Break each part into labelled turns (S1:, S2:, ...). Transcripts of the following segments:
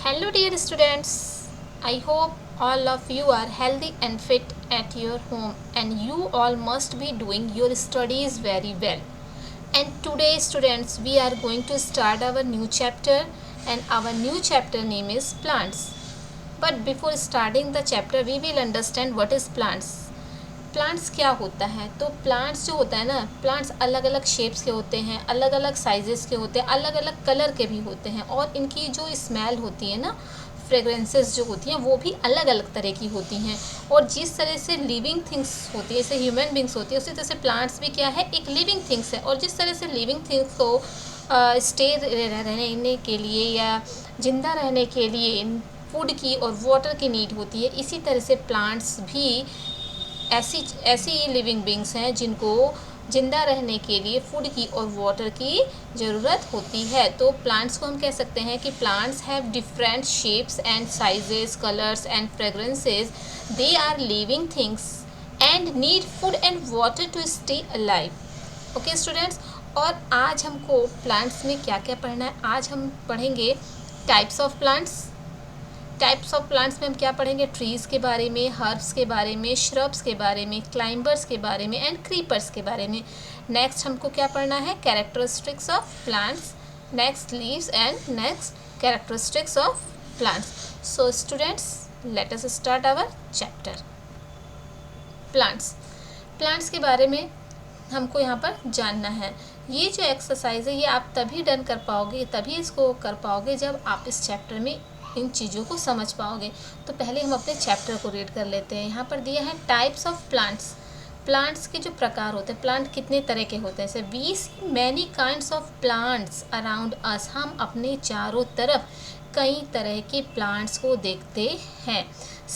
S1: Hello dear students, I hope all of you are healthy and fit at your home and you all must be doing your studies very well. And today students we are going to start our new chapter and our new chapter name is plants. But before starting the chapter we will understand what is plants. Plants क्या होता है? तो plants जो होता है ना, plants अलग अलग शेप्स के होते हैं, अलग अलग साइजेस के होते हैं, अलग अलग कलर के भी होते हैं और इनकी जो स्मेल होती है ना, फ्रेगरेंसेस जो होती हैं वो भी अलग अलग तरह की होती हैं। और जिस तरह से लिविंग थिंग्स होती है, जैसे ह्यूमन बींग्स होती है, उसी तरह से प्लांट्स भी क्या है, एक लिविंग थिंग्स है। और जिस तरह से लिविंग थिंग्स को स्टे रहने के लिए या जिंदा रहने के लिए फूड की और वाटर की नीड होती है, इसी तरह से प्लांट्स भी ऐसी लिविंग बींग्स हैं जिनको जिंदा रहने के लिए फूड की और वाटर की ज़रूरत होती है। तो प्लांट्स को हम कह सकते हैं कि plants have different shapes and sizes, colours and fragrances. They are living things and need food and water to stay alive. Okay students, और आज हमको प्लांट्स में क्या क्या पढ़ना है? आज हम पढ़ेंगे types of plants. Types of plants में हम क्या पढ़ेंगे? ट्रीज़ के बारे में, हर्ब्स के बारे में, श्रब्स के बारे में, क्लाइंबर्स के बारे में एंड क्रीपर्स के बारे में। नेक्स्ट हमको क्या पढ़ना है? Characteristics of plants, next leaves and next characteristics of plants. So students, let us start our chapter. Plants के बारे में हमको यहाँ पर जानना है। ये जो एक्सरसाइज है ये आप तभी डन कर पाओगे, तभी इसको कर पाओगे जब आप इस चैप्टर में इन चीज़ों को समझ पाओगे। तो पहले हम अपने चैप्टर को रीड कर लेते हैं। यहाँ पर दिया है टाइप्स ऑफ प्लांट्स। प्लांट्स के जो प्रकार होते हैं, प्लांट कितने तरह के होते हैं। जैसे we see many kinds of plants around us. हम अपने चारों तरफ कई तरह के प्लांट्स को देखते हैं।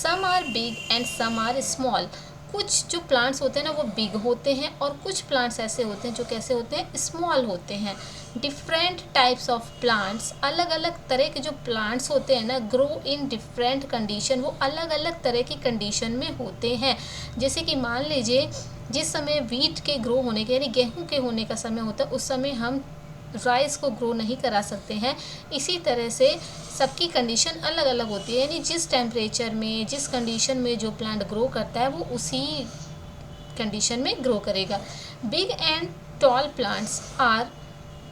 S1: Some are big and some are small. कुछ जो प्लांट्स होते हैं ना वो बिग होते हैं और कुछ प्लांट्स ऐसे होते हैं जो कैसे होते हैं, स्मॉल होते हैं। डिफरेंट टाइप्स ऑफ प्लांट्स, अलग अलग तरह के जो प्लांट्स होते हैं ना, ग्रो इन डिफरेंट कंडीशन। वो अलग अलग तरह की कंडीशन में होते हैं। जैसे कि मान लीजिए जिस समय वीट के ग्रो होने के यानी गेहूं के होने का समय होता है, उस समय हम राइस को ग्रो नहीं करा सकते हैं। इसी तरह से सबकी कंडीशन अलग अलग होती है, यानी जिस टेम्परेचर में, जिस कंडीशन में जो प्लांट ग्रो करता है वो उसी कंडीशन में ग्रो करेगा। Big and tall plants are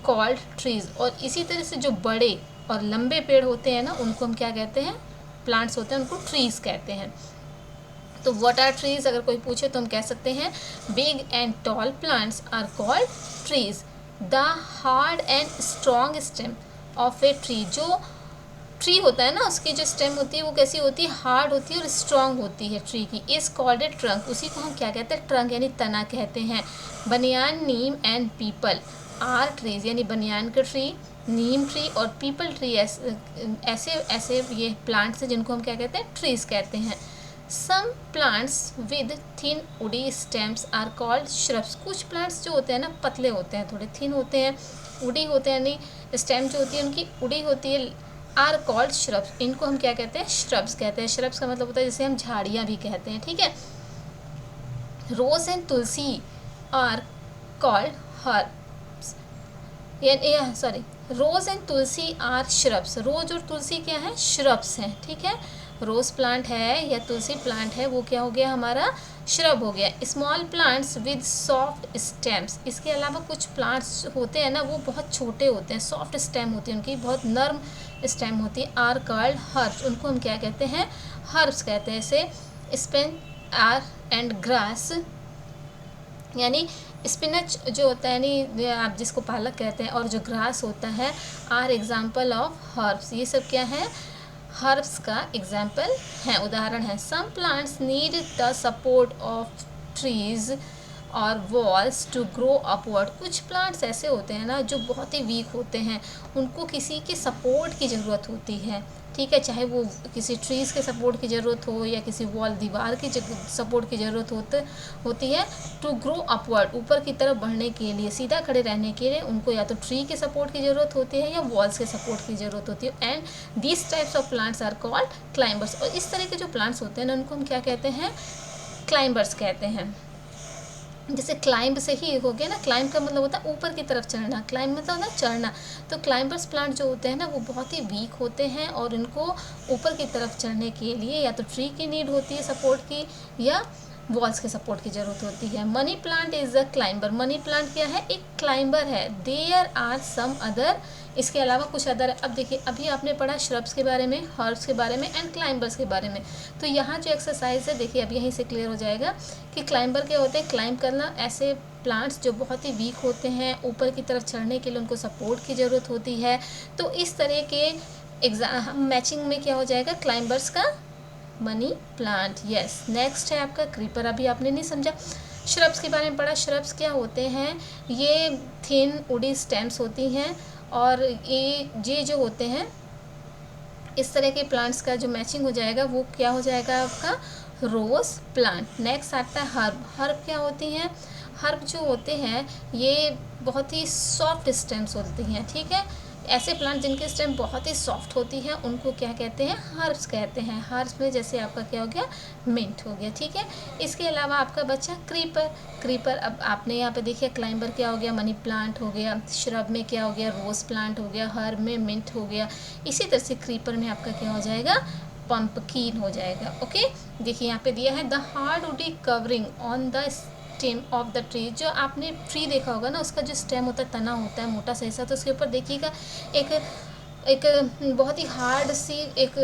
S1: called trees. और इसी तरह से जो बड़े और लंबे पेड़ होते हैं ना, उनको हम क्या कहते हैं? प्लांट्स होते हैं, उनको ट्रीज कहते हैं। तो व्हाट आर ट्रीज अगर कोई पूछे तो हम कह सकते हैं big and tall plants are called trees. The hard and strong stem of a tree. जो ट्री होता है ना, उसकी जो स्टेम होती है वो कैसी होती है? हार्ड होती है और स्ट्रॉन्ग होती है ट्री की। Is called a trunk. उसी को हम क्या कहते हैं? ट्रंक यानी तना कहते हैं। बनियान, नीम एंड पीपल आर ट्रीज। यानी बनियान का ट्री, नीम ट्री और पीपल ट्री ऐसे ये प्लांट्स हैं जिनको हम क्या कहते हैं? ट्रीज कहते हैं। Some plants with thin woody stems are called shrubs. कुछ प्लांट्स जो होते हैं ना पतले होते हैं, थोड़े थिन होते हैं, वुडी होते हैं, यानी स्टेम जो होती है उनकी वुडी होती है, आर कॉल्ड श्रब्स। इनको हम क्या कहते हैं? श्रब्स कहते हैं। श्रब्स का मतलब होता है जैसे हम झाड़ियाँ भी कहते हैं, ठीक है। Rose and Tulsi are called herbs. Sorry, rose and Tulsi are shrubs. Rose और तुलसी क्या है? श्रब्स हैं, ठीक है। रोज प्लांट है या तुलसी प्लांट है वो क्या हो गया? हमारा श्रब हो गया। Small plants with soft stems. इसके अलावा कुछ प्लांट्स होते हैं ना वो बहुत छोटे होते हैं, सॉफ्ट स्टेम होती है उनकी, बहुत नर्म स्टेम होती है, आर कॉल्ड हर्ब्स। उनको हम क्या कहते हैं? हर्ब्स कहते हैं। जैसे स्पेन आर एंड ग्रास, यानी स्पिनच जो होता है यानी आप जिसको पालक कहते हैं, और जो ग्रास होता है, आर एग्जाम्पल ऑफ हर्ब्स। ये सब क्या है? हर्ब्स का एग्जाम्पल हैं, उदाहरण है। Some plants need the support of trees और वॉल्स टू ग्रो अपवर्ड। कुछ प्लांट्स ऐसे होते हैं ना जो बहुत ही वीक होते हैं, उनको किसी के सपोर्ट की ज़रूरत होती है, ठीक है। चाहे वो किसी ट्रीज़ के सपोर्ट की ज़रूरत हो या किसी वॉल दीवार की सपोर्ट की ज़रूरत होती है टू ग्रो अपवर्ड। ऊपर की तरफ बढ़ने के लिए, सीधा खड़े रहने के लिए उनको या तो ट्री के सपोर्ट की ज़रूरत होती है या वॉल्स के सपोर्ट की ज़रूरत होती है। And this types of plants are called climbers. और इस तरह के जो प्लांट्स होते हैं ना उनको हम क्या कहते हैं? क्लाइंबर्स कहते हैं। जैसे क्लाइंब से ही हो गया ना, क्लाइंब का मतलब होता है ऊपर की तरफ चढ़ना, क्लाइंब मतलब होता है चढ़ना। तो क्लाइंबर्स प्लांट जो होते हैं ना वो बहुत ही वीक होते हैं और इनको ऊपर की तरफ चढ़ने के लिए या तो ट्री की नीड होती है सपोर्ट की, या वॉल्स के सपोर्ट की ज़रूरत होती है। Money plant is a climber. Money plant क्या है? एक क्लाइंबर है। देयर आर सम अदर, इसके अलावा कुछ अदर है। अब देखिए, अभी आपने पढ़ा श्रब्स के बारे में, हर्ब्स के बारे में एंड क्लाइंबर्स के बारे में। तो यहाँ जो एक्सरसाइज है देखिए, अब यहीं से क्लियर हो जाएगा कि क्लाइंबर क्या होते हैं। क्लाइंब करना, ऐसे प्लांट्स जो बहुत ही वीक होते हैं, ऊपर की तरफ चढ़ने के लिए उनको सपोर्ट की ज़रूरत होती है। तो इस तरह के एग्जाम मैचिंग में क्या हो जाएगा? क्लाइंबर्स का मनी प्लांट। यस, नेक्स्ट है आपका क्रीपर। अभी आपने नहीं समझा, श्रब्स के बारे में पढ़ा। श्रब्स क्या होते हैं? ये थिन वुडी स्टेम्स होती हैं और ये जो होते हैं, इस तरह के प्लांट्स का जो मैचिंग हो जाएगा वो क्या हो जाएगा आपका? Rose plant. नेक्स्ट आता है हर्ब। हर्ब क्या होती हैं? हर्ब जो होते हैं ये बहुत ही सॉफ्ट स्टेम्स होती हैं, ठीक है। ऐसे प्लांट जिनके स्टेम बहुत ही सॉफ्ट होती हैं उनको क्या कहते हैं? हर्ब्स कहते हैं। हर्ब्स में जैसे आपका क्या हो गया? मिंट हो गया, ठीक है। इसके अलावा आपका बच्चा क्रीपर। क्रीपर, अब आपने यहाँ पे देखिए, क्लाइंबर क्या हो गया? मनी प्लांट हो गया। श्रब में क्या हो गया? रोज प्लांट हो गया। हर्ब में मिंट हो गया। इसी तरह से क्रीपर में आपका क्या हो जाएगा? पंपकीन हो जाएगा। ओके, देखिए यहाँ पे दिया है the hard woody covering on the stem of the tree. जो आपने ट्री देखा होगा ना, उसका जो स्टेम होता है, तना होता है मोटा सा हिस्सा, तो उसके ऊपर देखिएगा एक एक बहुत ही हार्ड सी एक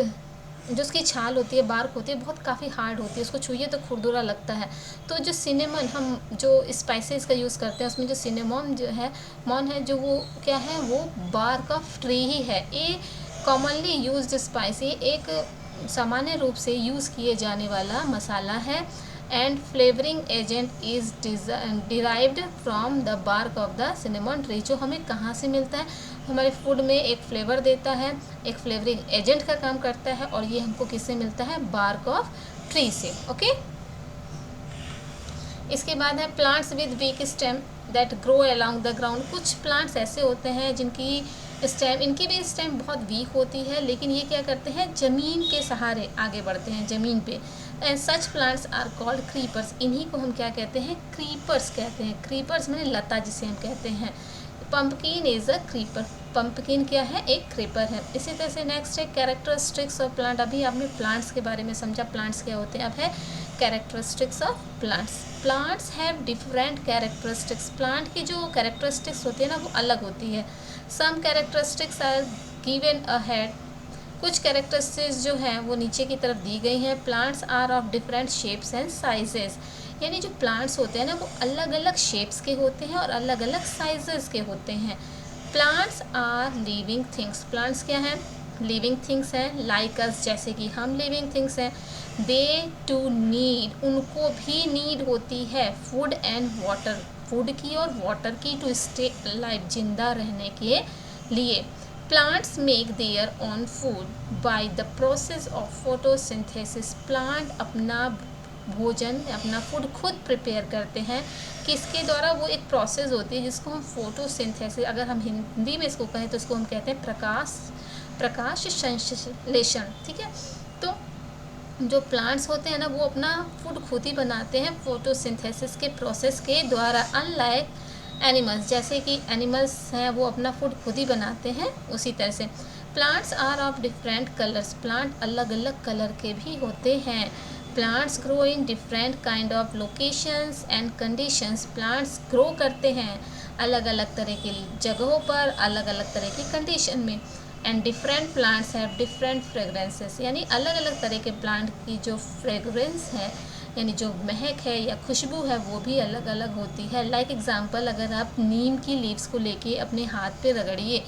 S1: जो उसकी छाल होती है, बार्क होती है, बहुत काफ़ी हार्ड होती है, उसको छुइए तो खुरदुरा लगता है। तो जो सिनेमन, हम जो स्पाइसेस का यूज़ करते हैं उसमें जो सिनेमॉन जो है, मॉन है, जो वो क्या है? वो बार्क ऑफ ट्री ही है। ये कॉमनली यूज्ड स्पाइस, ये एक सामान्य रूप से यूज़ किए जाने वाला मसाला है। And flavouring agent is derived from the bark of the cinnamon tree. जो हमें कहाँ से मिलता है? हमारे फूड में एक फ्लेवर देता है, एक फ्लेवरिंग एजेंट का काम करता है, और ये हमको किससे मिलता है? बार्क ऑफ ट्री से। ओके, इसके बाद है plants with weak stem that grow along the ground. कुछ प्लांट्स ऐसे होते हैं जिनकी स्टेम, इनकी भी स्टेम बहुत वीक होती है, लेकिन ये क्या करते हैं? ज़मीन के सहारे आगे बढ़ते हैं, ज़मीन पे। And such plants are called creepers. इन्हीं को हम क्या कहते हैं? क्रीपर्स कहते हैं। क्रीपर्स मैंने लता जिसे हम कहते हैं। Pumpkin is a creeper. Pumpkin क्या है? एक क्रीपर है। इसी तरह से नेक्स्ट है कैरेक्टरिस्टिक्स ऑफ प्लांट। अभी आपने प्लांट्स के बारे में समझा, प्लांट्स क्या होते हैं। अब है characteristics of plants. Plants have different characteristics. Plant की जो कैरेक्टरिस्टिक्स होती है ना वो अलग होती है। Some characteristics are given ahead. कुछ कैरेक्टरिस्टिक्स जो हैं वो नीचे की तरफ दी गई हैं। Plants are of different shapes and sizes. यानी जो प्लांट्स होते हैं ना वो अलग अलग शेप्स के होते हैं और अलग अलग साइजेस के होते हैं। Plants are living things. Plants क्या हैं? लिविंग थिंग्स हैं, लाइक अस, जैसे कि हम लिविंग थिंग्स हैं। दे टू नीड, उनको भी नीड होती है फूड एंड वाटर, फूड की और वाटर की, टू स्टे अलाइव, जिंदा रहने के लिए। Plants make their own food by the process of photosynthesis. Plant अपना भोजन, अपना फूड खुद प्रिपेयर करते हैं। किसके द्वारा? वो एक प्रोसेस होती है जिसको हम फोटोसिंथेसिस, अगर हम हिंदी में इसको कहें तो इसको हम कहते हैं प्रकाश संश्लेषण, ठीक है। तो जो प्लांट्स होते हैं ना वो अपना फूड खुद ही बनाते हैं फोटोसिंथेसिस के प्रोसेस के द्वारा। अनलाइक एनिमल्स, जैसे कि एनिमल्स हैं वो अपना फूड खुद ही बनाते हैं, उसी तरह से plants are of different colours. Plant अलग अलग कलर के भी होते हैं। Plants grow in different kind of locations and conditions. Plants grow करते हैं अलग अलग तरह की जगहों पर, अलग अलग तरह की कंडीशन में। And different plants have different fragrances. यानी अलग अलग तरह के प्लांट की जो फ्रेगरेंस है, यानी जो महक है या खुशबू है, वो भी अलग अलग होती है। लाइक एग्जांपल, अगर आप नीम की लीव्स को लेके अपने हाथ पे रगड़िए,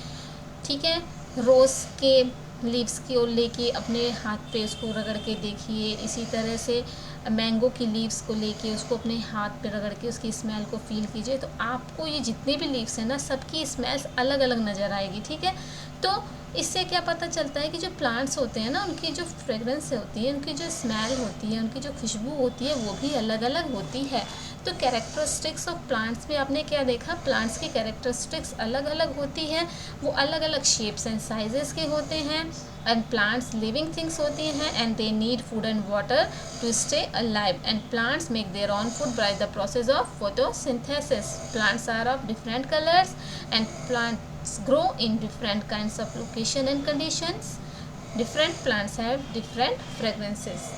S1: ठीक है, रोज़ के लीव्स की ओर लेके अपने हाथ पे उसको रगड़ के देखिए। इसी तरह से मैंगो की लीव्स को लेके उसको अपने हाथ पे रगड़ के उसकी स्मेल को फील कीजिए, तो आपको ये जितने भी लीव्स हैं ना सबकी स्मेल्स अलग अलग नज़र आएगी, ठीक है। तो इससे क्या पता चलता है कि जो प्लांट्स होते हैं ना, उनकी जो फ्रेगरेंस होती है, उनकी जो स्मेल होती है, उनकी जो खुशबू होती है, वो भी अलग अलग होती है। तो कैरेक्टरिस्टिक्स ऑफ प्लांट्स में आपने क्या देखा, प्लांट्स की कैरेक्टरिस्टिक्स अलग अलग होती हैं, वो अलग अलग शेप्स एंड साइजेस के होते हैं। एंड प्लांट्स लिविंग थिंग्स होती हैं and they need food and water to stay alive, and plants make their own food by the process of photosynthesis. Plants are of different colours and plants grow in different kinds of location and conditions. Different plants have different fragrances.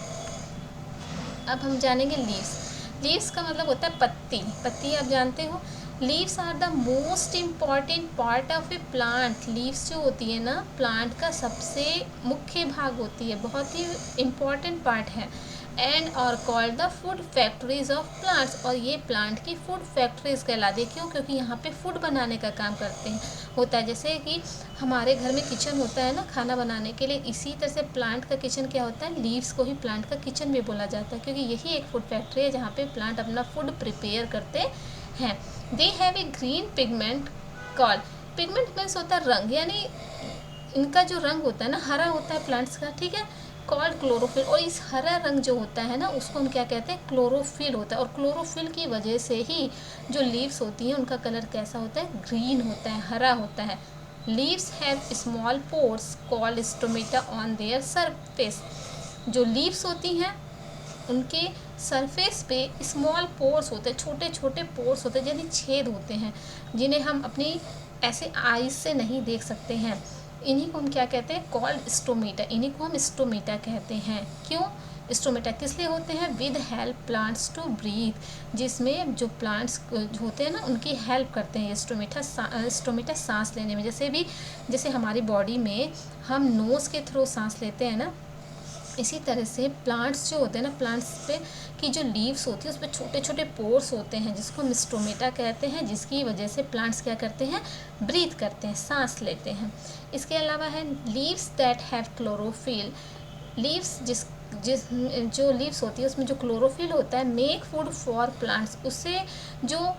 S1: अब हम जानेंगे leaves. Leaves का मतलब होता है पत्ती। पत्ती आप जानते हो। Leaves are the most important part of a plant. Leaves जो होती है ना, प्लांट का सबसे मुख्य भाग होती है, बहुत ही इम्पॉर्टेंट पार्ट है। एंड और called the food factories of plants, और ये प्लांट की फूड फैक्ट्रीज कहलाती है। क्यों? क्योंकि यहाँ पे फूड बनाने का काम करते हैं होता है। जैसे कि हमारे घर में किचन होता है ना खाना बनाने के लिए, इसी तरह से प्लांट का किचन क्या होता है, लीव्स को ही प्लांट का किचन भी बोला जाता है, क्योंकि यही एक फूड फैक्ट्री है जहाँ पे प्लांट अपना फूड प्रिपेयर करते हैं। They have a green pigment called, pigment means होता है रंग, यानी इनका जो रंग होता है ना, हरा होता है प्लांट्स का, ठीक है, कॉल्ड क्लोरोफिल। और इस हरा रंग जो होता है ना, उसको हम क्या कहते हैं, क्लोरोफिल होता है। और क्लोरोफिल की वजह से ही जो लीव्स होती हैं उनका कलर कैसा होता है, ग्रीन होता है, हरा होता है। Leaves have small pores called stomata on their surface. जो लीव्स होती हैं उनके सरफेस पे स्मॉल पोर्स होते हैं, छोटे छोटे पोर्स होते हैं, यानी छेद होते हैं, जिन्हें हम अपनी ऐसे आईज से नहीं देख सकते हैं। इन्हीं को हम क्या कहते हैं, कॉल्ड स्टोमेटा। इन्हीं को हम स्टोमेटा कहते हैं। क्यों स्टोमेटा किस लिए होते हैं? With help plants to breathe, जिसमें जो प्लांट्स होते हैं ना उनकी हेल्प करते हैं स्टोमेटा सांस लेने में। जैसे हमारी बॉडी में हम नोज़ के थ्रू सांस लेते हैं ना, इसी तरह से प्लांट्स जो होते हैं ना, प्लांट्स पे की जो लीव्स होती है उस पर छोटे छोटे पोर्स होते हैं, जिसको हम स्टोमेटा कहते हैं, जिसकी वजह से प्लांट्स क्या करते हैं, ब्रीथ करते हैं, सांस लेते हैं। इसके अलावा है leaves that have chlorophyll. Leaves जिस जिस जो लीव्स होती है उसमें जो क्लोरोफिल होता है, मेक फूड फॉर प्लांट्स। उससे जो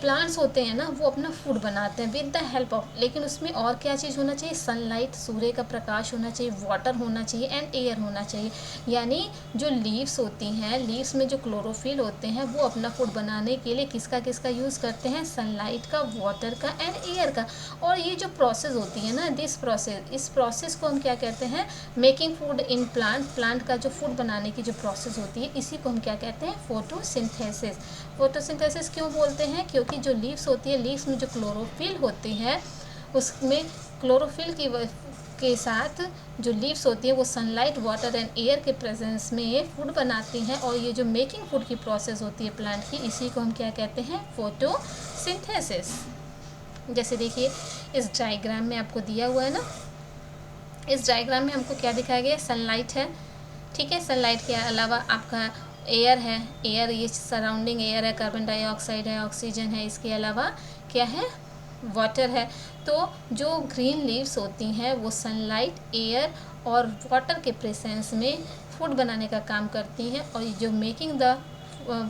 S1: प्लांट्स होते हैं ना वो अपना फूड बनाते हैं विद द हेल्प ऑफ, लेकिन उसमें और क्या चीज़ होना चाहिए, सनलाइट, सूर्य का प्रकाश होना चाहिए, वाटर होना चाहिए एंड एयर होना चाहिए। यानी जो लीव्स होती हैं, लीव्स में जो क्लोरोफिल होते हैं वो अपना फूड बनाने के लिए किसका यूज़ करते हैं, सनलाइट का, वाटर का एंड एयर का। और ये जो प्रोसेस होती है ना, इस प्रोसेस को हम क्या कहते हैं, मेकिंग फूड इन प्लांट का जो फूड बनाने की जो प्रोसेस होती है, इसी को हम क्या कहते हैं, फोटोसिंथेसिस। फोटोसिंथेसिस क्यों बोलते हैं? क्योंकि जो लीव्स होती है, लीव्स में जो क्लोरोफिल होती है, उसमें क्लोरोफिल के साथ जो लीव्स होती है वो सनलाइट, वाटर एंड एयर के प्रेजेंस में फूड बनाती हैं। और ये जो मेकिंग फूड की प्रोसेस होती है प्लांट की, इसी को हम क्या कहते हैं, फोटोसिंथेसिस। जैसे देखिए इस डायग्राम में आपको दिया हुआ है ना, इस डायग्राम में हमको क्या दिखाया गया है, सनलाइट है, ठीक है, सनलाइट के अलावा आपका एयर है, एयर ये सराउंडिंग एयर है, कार्बन डाइऑक्साइड है, ऑक्सीजन है, इसके अलावा क्या है, वाटर है। तो जो ग्रीन लीव्स होती हैं वो सनलाइट, एयर और वाटर के प्रेजेंस में फूड बनाने का काम करती हैं। और जो मेकिंग द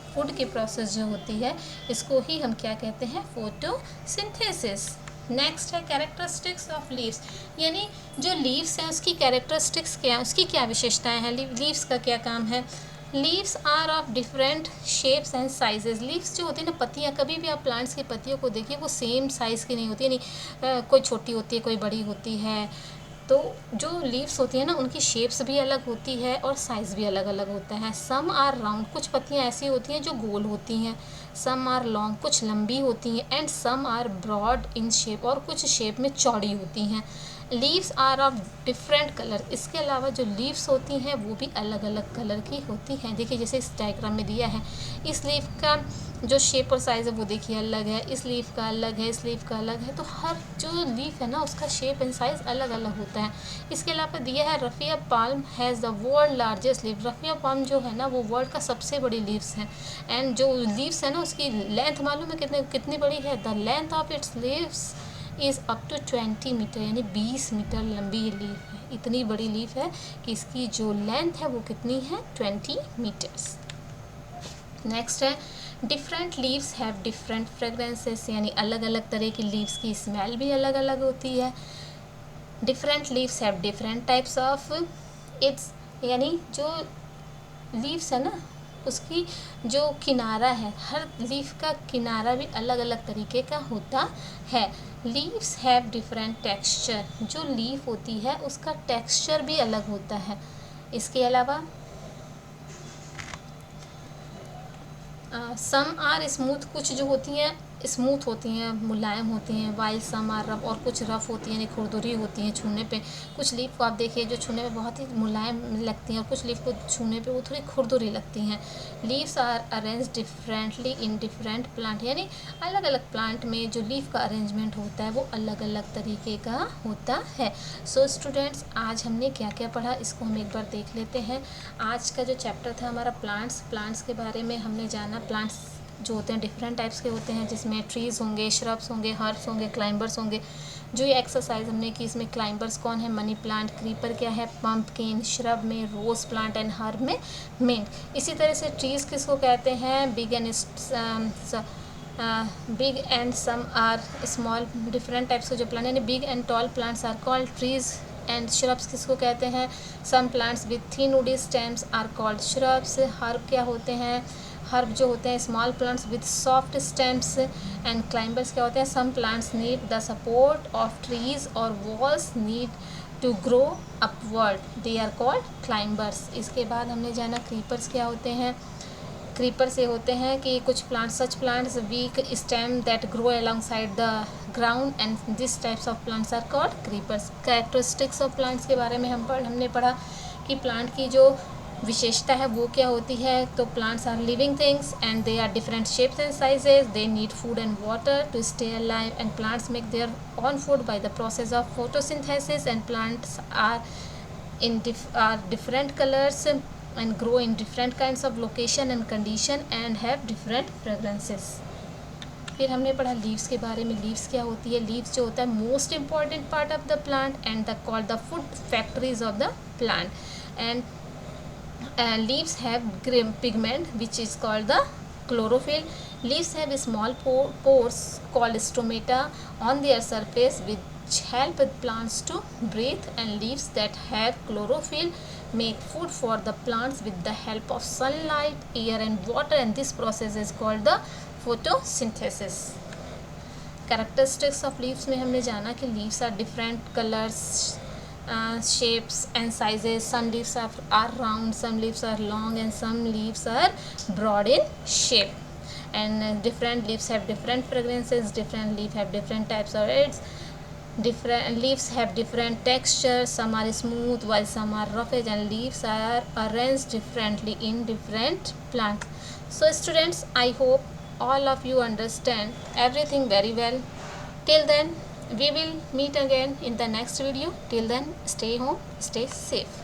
S1: फूड की प्रोसेस जो होती है, इसको ही हम क्या कहते हैं, फोटोसिंथेसिस। नेक्स्ट है कैरेक्टरिस्टिक्स ऑफ लीव्स, यानी जो लीव्स हैं उसकी कैरेक्टरिस्टिक्स क्या है, उसकी क्या विशेषताएं हैं, लीव्स का क्या काम है। Leaves are of different shapes and sizes. Leaves जो होती है ना, पत्तियाँ, कभी भी आप प्लांट्स की पत्तियों को देखिए वो सेम साइज़ की नहीं होती है, नहीं कोई छोटी होती है, कोई बड़ी होती है। तो जो लीव्स होती है ना उनकी शेप्स भी अलग होती है और साइज़ भी अलग अलग होता है। सम आर राउंड, कुछ पत्तियाँ ऐसी होती हैं जो गोल होती हैं, सम आर लॉन्ग, कुछ लंबी होती हैं, and some are broad in shape, और कुछ शेप में चौड़ी होती हैं। Leaves are of different colour, इसके अलावा जो लीव्स होती हैं वो भी अलग अलग कलर की होती हैं। देखिए जैसे इस डायग्राम में दिया है, इस लीव का जो शेप और साइज़ है वो देखिए अलग है, इस लीफ का अलग है, इस लीफ का अलग है। तो हर जो लीफ है ना उसका शेप एंड साइज़ अलग अलग होता है। इसके अलावा दिया है Rafia palm has the world largest leave. Rafia palm जो है ना वो वर्ल्ड का सबसे बड़ी लीव्स है। एंड जो लीव्स है ना उसकी लेंथ मालूम है कितनी बड़ी है, the length of its leaves is up to 20 metre, यानी 20 मीटर लंबी ये लीफ है। इतनी बड़ी लीफ है कि इसकी जो लेंथ है वो कितनी है, 20 मीटर्स। नेक्स्ट है different leaves have different fragrances, यानी अलग अलग तरह की लीव्स की स्मेल भी अलग अलग होती है। Different leaves have different types of its, यानी जो लीव्स है ना उसकी जो किनारा है, हर लीफ का किनारा भी अलग अलग तरीके का होता है। लीव्स हैव डिफरेंट टेक्सचर, जो लीफ होती है उसका टेक्सचर भी अलग होता है। इसके अलावा सम आर स्मूथ, कुछ जो होती हैं स्मूथ होती हैं, मुलायम होती हैं, वाइल सम आर रफ, और कुछ रफ होती हैं, यानी खुरदुरी होती हैं छूने पे। कुछ लीफ को आप देखिए जो छूने में बहुत ही मुलायम लगती हैं और कुछ लीफ को छूने पे वो थोड़ी खुरदुरी लगती हैं। Leaves are arrange differently in different plant, यानी अलग अलग प्लांट में जो लीफ का अरेंजमेंट होता है वो अलग अलग तरीके का होता है। सो स्टूडेंट्स, आज हमने क्या क्या पढ़ा इसको हम एक बार देख लेते हैं। आज का जो चैप्टर था हमारा प्लांट्स के बारे में हमने जाना। प्लांट्स जो होते हैं डिफरेंट टाइप्स के होते हैं, जिसमें ट्रीज़ होंगे, श्रब्स होंगे, हर्ब्स होंगे, क्लाइंबर्स होंगे। जो ये एक्सरसाइज हमने की इसमें क्लाइंबर्स कौन है, मनी प्लांट, क्रीपर क्या है, पंपकिन, श्रब में रोज प्लांट एंड हर्ब में मिंट। इसी तरह से ट्रीज़ किसको कहते हैं, big and some are small, different types के जो प्लांट यानी big and tall plants are called trees. And shrubs किसको कहते हैं, some plants with thin woody stems are called shrubs. Herb क्या होते हैं, हर्ब जो होते हैं small plants with soft stems. And climbers क्या होते हैं, some plants need the support of trees और walls need to grow upward, they are called climbers. इसके बाद हमने जाना क्रीपर्स क्या होते हैं। क्रीपर से होते हैं कि कुछ plants, such plants weak stem that grow alongside the ground and this types of plants are called creepers. Characteristics of plants के बारे में हमने पढ़ा कि प्लांट की जो विशेषता है वो क्या होती है। तो plants are living things and they are different shapes and sizes, they need food and water to stay alive and plants make their own food by the process of photosynthesis and plants are different colors and grow in different kinds of location and condition and have different fragrances. फिर हमने पढ़ा leaves के बारे में। Leaves क्या होती है, leaves जो होता है most important part of the plant and the called the food factories of the plant. And leaves have green pigment which is called the chlorophyll. Leaves have small pores called stomata on their surface which help plants to breathe, and leaves that have chlorophyll make food for the plants with the help of sunlight, air and water, and this process is called the photosynthesis. Characteristics of leaves में हमने जाना कि leaves are different colors, shapes and sizes. Some leaves are round, some leaves are long, and some leaves are broad in shape. And different leaves have different fragrances, different leaf have different types of heads, different leaves have different textures, some are smooth while some are rough edge, and leaves are arranged differently in different plants. So students, I hope all of you understand everything very well. Till then, we will meet again in the next video. Till then, stay home, stay safe.